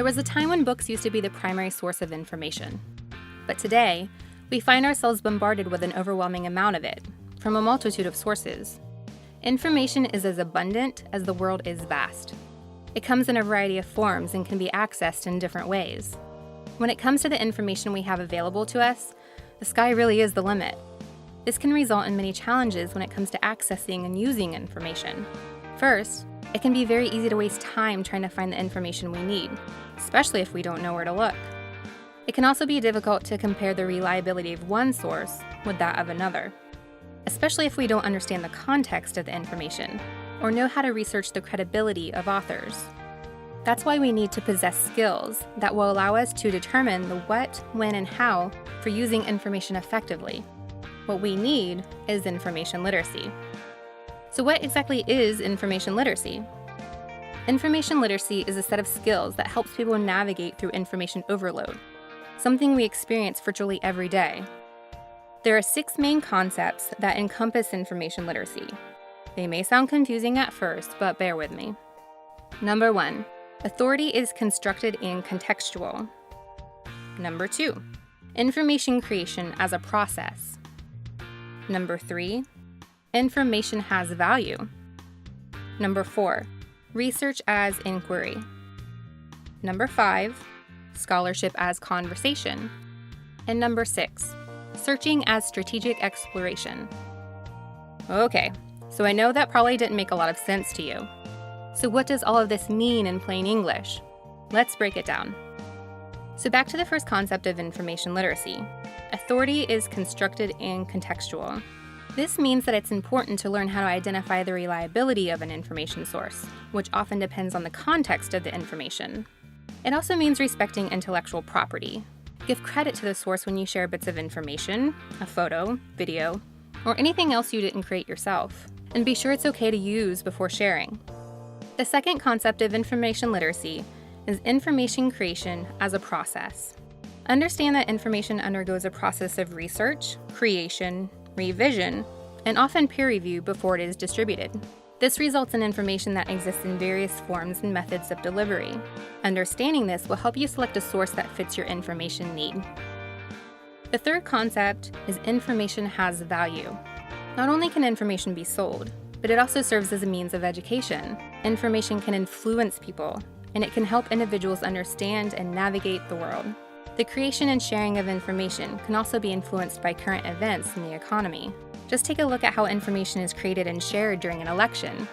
There was a time when books used to be the primary source of information. But today, we find ourselves bombarded with an overwhelming amount of it, from a multitude of sources. Information is as abundant as the world is vast. It comes in a variety of forms and can be accessed in different ways. When it comes to the information we have available to us, the sky really is the limit. This can result in many challenges when it comes to accessing and using information. First, it can be very easy to waste time trying to find the information we need, especially if we don't know where to look. It can also be difficult to compare the reliability of one source with that of another, especially if we don't understand the context of the information or know how to research the credibility of authors. That's why we need to possess skills that will allow us to determine the what, when, and how for using information effectively. What we need is information literacy. So what exactly is information literacy? Information literacy is a set of skills that helps people navigate through information overload, something we experience virtually every day. There are 6 main concepts that encompass information literacy. They may sound confusing at first, but bear with me. Number 1, authority is constructed and contextual. Number 2, information creation as a process. Number 3, information has value. Number 4, research as inquiry. Number 5, scholarship as conversation. And number 6, searching as strategic exploration. Okay, so I know that probably didn't make a lot of sense to you. So what does all of this mean in plain English? Let's break it down. So back to the first concept of information literacy. Authority is constructed and contextual. This means that it's important to learn how to identify the reliability of an information source, which often depends on the context of the information. It also means respecting intellectual property. Give credit to the source when you share bits of information, a photo, video, or anything else you didn't create yourself, and be sure it's okay to use before sharing. The second concept of information literacy is information creation as a process. Understand that information undergoes a process of research, creation, revision, and often peer review before it is distributed. This results in information that exists in various forms and methods of delivery. Understanding this will help you select a source that fits your information need. The third concept is information has value. Not only can information be sold, but it also serves as a means of education. Information can influence people, and it can help individuals understand and navigate the world. The creation and sharing of information can also be influenced by current events in the economy. Just take a look at how information is created and shared during an election.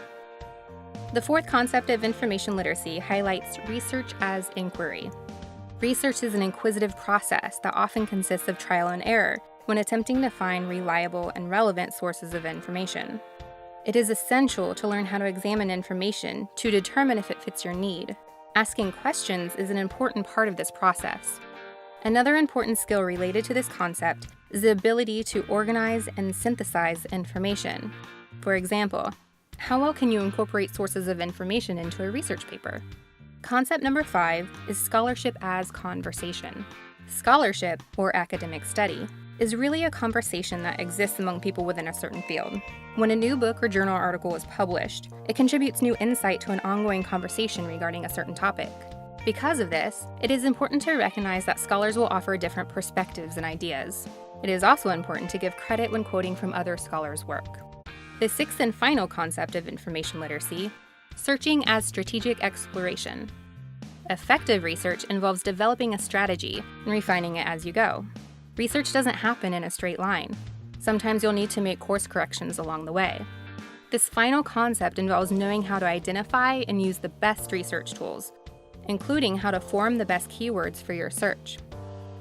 The fourth concept of information literacy highlights research as inquiry. Research is an inquisitive process that often consists of trial and error when attempting to find reliable and relevant sources of information. It is essential to learn how to examine information to determine if it fits your need. Asking questions is an important part of this process. Another important skill related to this concept is the ability to organize and synthesize information. For example, how well can you incorporate sources of information into a research paper? Concept number 5 is scholarship as conversation. Scholarship, or academic study, is really a conversation that exists among people within a certain field. When a new book or journal article is published, it contributes new insight to an ongoing conversation regarding a certain topic. Because of this, it is important to recognize that scholars will offer different perspectives and ideas. It is also important to give credit when quoting from other scholars' work. The sixth and final concept of information literacy, searching as strategic exploration. Effective research involves developing a strategy and refining it as you go. Research doesn't happen in a straight line. Sometimes you'll need to make course corrections along the way. This final concept involves knowing how to identify and use the best research tools, including how to form the best keywords for your search.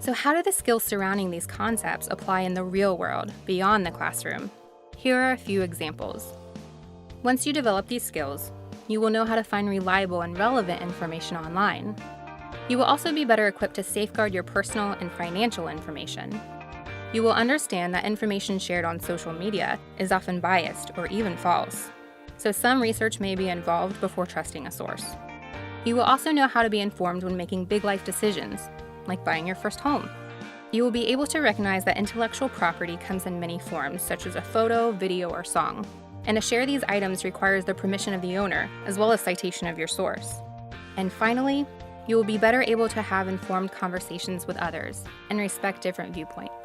So how do the skills surrounding these concepts apply in the real world, beyond the classroom? Here are a few examples. Once you develop these skills, you will know how to find reliable and relevant information online. You will also be better equipped to safeguard your personal and financial information. You will understand that information shared on social media is often biased or even false, so some research may be involved before trusting a source. You will also know how to be informed when making big life decisions, like buying your first home. You will be able to recognize that intellectual property comes in many forms, such as a photo, video, or song. And to share these items requires the permission of the owner, as well as citation of your source. And finally, you will be better able to have informed conversations with others and respect different viewpoints.